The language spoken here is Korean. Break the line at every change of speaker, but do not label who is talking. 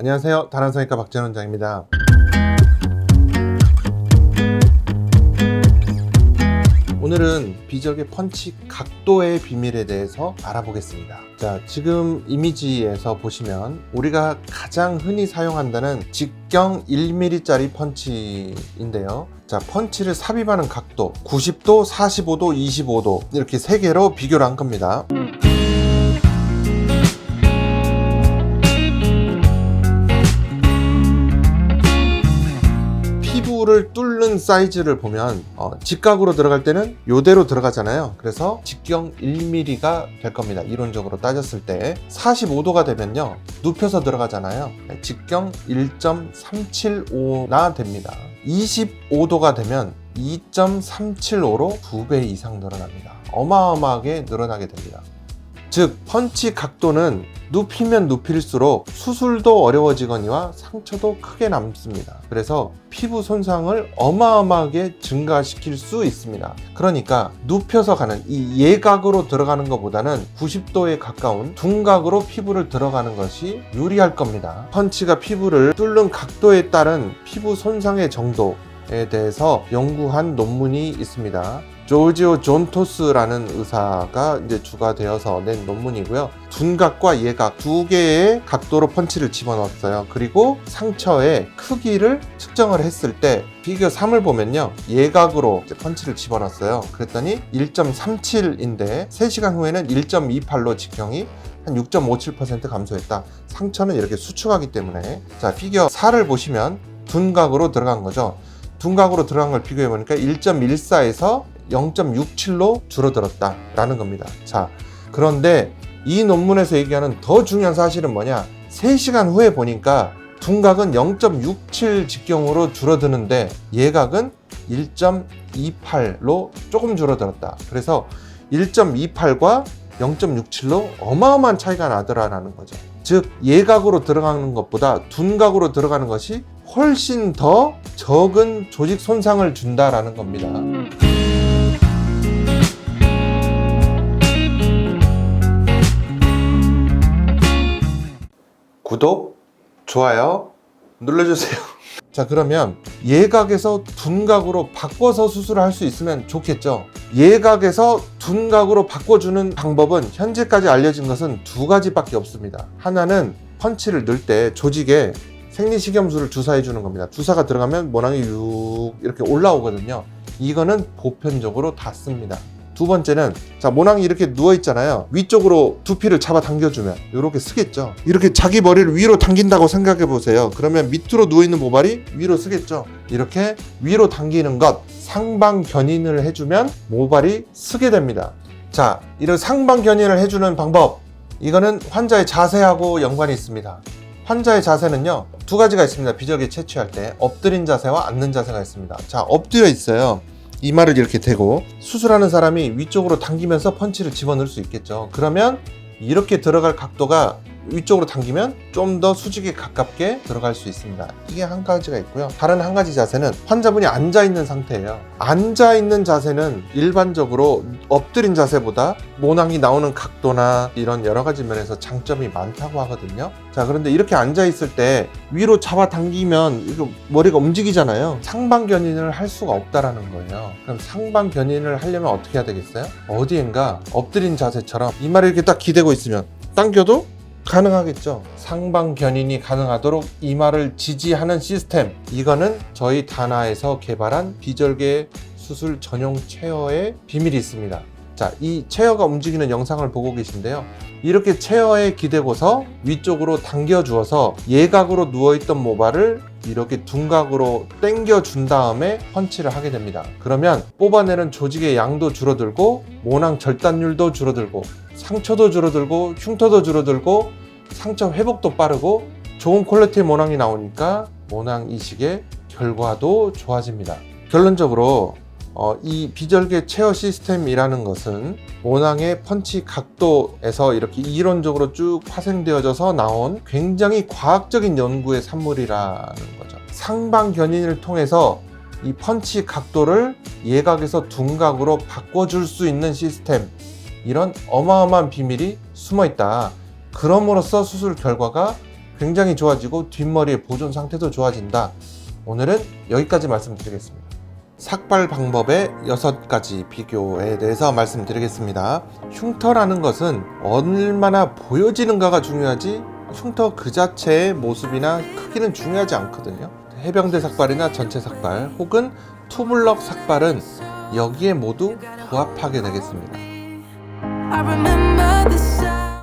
안녕하세요. 다란성형외과 박재현 원장입니다. 오늘은 비절개 펀치 각도의 비밀에 대해서 알아보겠습니다. 자, 지금 이미지에서 보시면 우리가 가장 흔히 사용한다는 직경 1mm짜리 펀치인데요. 자, 펀치를 삽입하는 각도 90도, 45도, 25도 이렇게 세 개로 비교를 한 겁니다. 피부를 뚫는 사이즈를 보면 직각으로 들어갈 때는 요대로 들어가잖아요. 그래서 직경 1mm가 될 겁니다. 이론적으로 따졌을 때 45도가 되면요 눕혀서 들어가잖아요. 직경 1.375나 됩니다. 25도가 되면 2.375로 2배 이상 늘어납니다. 어마어마하게 늘어나게 됩니다. 즉 펀치 각도는 눕히면 눕힐수록 수술도 어려워지거니와 상처도 크게 남습니다. 그래서 피부 손상을 어마어마하게 증가시킬 수 있습니다. 그러니까 눕혀서 가는 이 예각으로 들어가는 것보다는 90도에 가까운 둔각으로 피부를 들어가는 것이 유리할 겁니다. 펀치가 피부를 뚫는 각도에 따른 피부 손상의 정도에 대해서 연구한 논문이 있습니다. 조지오 존토스라는 의사가 이제 주가 되어서 낸 논문이고요. 둔각과 예각 두 개의 각도로 펀치를 집어넣었어요. 그리고 상처의 크기를 측정을 했을 때 피겨 3을 보면요. 예각으로 이제 펀치를 집어넣었어요. 그랬더니 1.37인데 3시간 후에는 1.28로 직경이 한 6.57% 감소했다. 상처는 이렇게 수축하기 때문에. 자, 피겨 4를 보시면 둔각으로 들어간 거죠. 둔각으로 들어간 걸 비교해 보니까 1.14에서 0.67로 줄어들었다 라는 겁니다. 자, 그런데 이 논문에서 얘기하는 더 중요한 사실은 뭐냐, 3시간 후에 보니까 둔각은 0.67 직경으로 줄어드는데 예각은 1.28로 조금 줄어들었다. 그래서 1.28과 0.67로 어마어마한 차이가 나더라라는 거죠. 즉 예각으로 들어가는 것보다 둔각으로 들어가는 것이 훨씬 더 적은 조직 손상을 준다라는 겁니다. 구독, 좋아요 눌러주세요. 자, 그러면 예각에서 둔각으로 바꿔서 수술을 할 수 있으면 좋겠죠. 예각에서 둔각으로 바꿔주는 방법은 현재까지 알려진 것은 두 가지밖에 없습니다. 하나는 펀치를 넣을 때 조직에 생리식염수를 주사해 주는 겁니다. 주사가 들어가면 모낭이 육 이렇게 올라오거든요. 이거는 보편적으로 다 씁니다. 두 번째는, 자, 모낭이 이렇게 누워 있잖아요. 위쪽으로 두피를 잡아 당겨주면 이렇게 쓰겠죠. 이렇게 자기 머리를 위로 당긴다고 생각해 보세요. 그러면 밑으로 누워 있는 모발이 위로 쓰겠죠. 이렇게 위로 당기는 것, 상방 견인을 해주면 모발이 쓰게 됩니다. 자, 이런 상방 견인을 해주는 방법, 이거는 환자의 자세하고 연관이 있습니다. 환자의 자세는요 두 가지가 있습니다. 비절개 채취할 때 엎드린 자세와 앉는 자세가 있습니다. 자, 엎드려 있어요. 이마를 이렇게 대고 수술하는 사람이 위쪽으로 당기면서 펀치를 집어넣을 수 있겠죠. 그러면 이렇게 들어갈 각도가 위쪽으로 당기면 좀 더 수직에 가깝게 들어갈 수 있습니다. 이게 한 가지가 있고요. 다른 한 가지 자세는 환자분이 앉아있는 상태예요. 앉아있는 자세는 일반적으로 엎드린 자세보다 모낭이 나오는 각도나 이런 여러 가지 면에서 장점이 많다고 하거든요. 자, 그런데 이렇게 앉아있을 때 위로 잡아당기면 이거 머리가 움직이잖아요. 상방견인을 할 수가 없다라는 거예요. 그럼 상방견인을 하려면 어떻게 해야 되겠어요? 어디엔가 엎드린 자세처럼 이마를 이렇게 딱 기대고 있으면 당겨도 가능하겠죠. 상방 견인이 가능하도록 이마를 지지하는 시스템, 이거는 저희 다나에서 개발한 비절개 수술 전용 체어의 비밀이 있습니다. 자, 이 체어가 움직이는 영상을 보고 계신데요. 이렇게 체어에 기대고서 위쪽으로 당겨 주어서 예각으로 누워있던 모발을 이렇게 둔각으로 당겨 준 다음에 펀치를 하게 됩니다. 그러면 뽑아내는 조직의 양도 줄어들고 모낭 절단율도 줄어들고 상처도 줄어들고 흉터도 줄어들고 상처 회복도 빠르고 좋은 퀄리티의 모낭이 나오니까 모낭 이식의 결과도 좋아집니다. 결론적으로 이 비절개 체어 시스템이라는 것은 모낭의 펀치 각도에서 이렇게 이론적으로 쭉 파생되어져서 나온 굉장히 과학적인 연구의 산물이라는 거죠. 상방 견인을 통해서 이 펀치 각도를 예각에서 둔각으로 바꿔줄 수 있는 시스템, 이런 어마어마한 비밀이 숨어 있다. 그럼으로써 수술 결과가 굉장히 좋아지고 뒷머리의 보존 상태도 좋아진다. 오늘은 여기까지 말씀드리겠습니다. 삭발 방법의 6가지 비교에 대해서 말씀드리겠습니다. 흉터라는 것은 얼마나 보여지는가가 중요하지 흉터 그 자체의 모습이나 크기는 중요하지 않거든요. 해병대 삭발이나 전체 삭발 혹은 투블럭 삭발은 여기에 모두 부합하게 되겠습니다.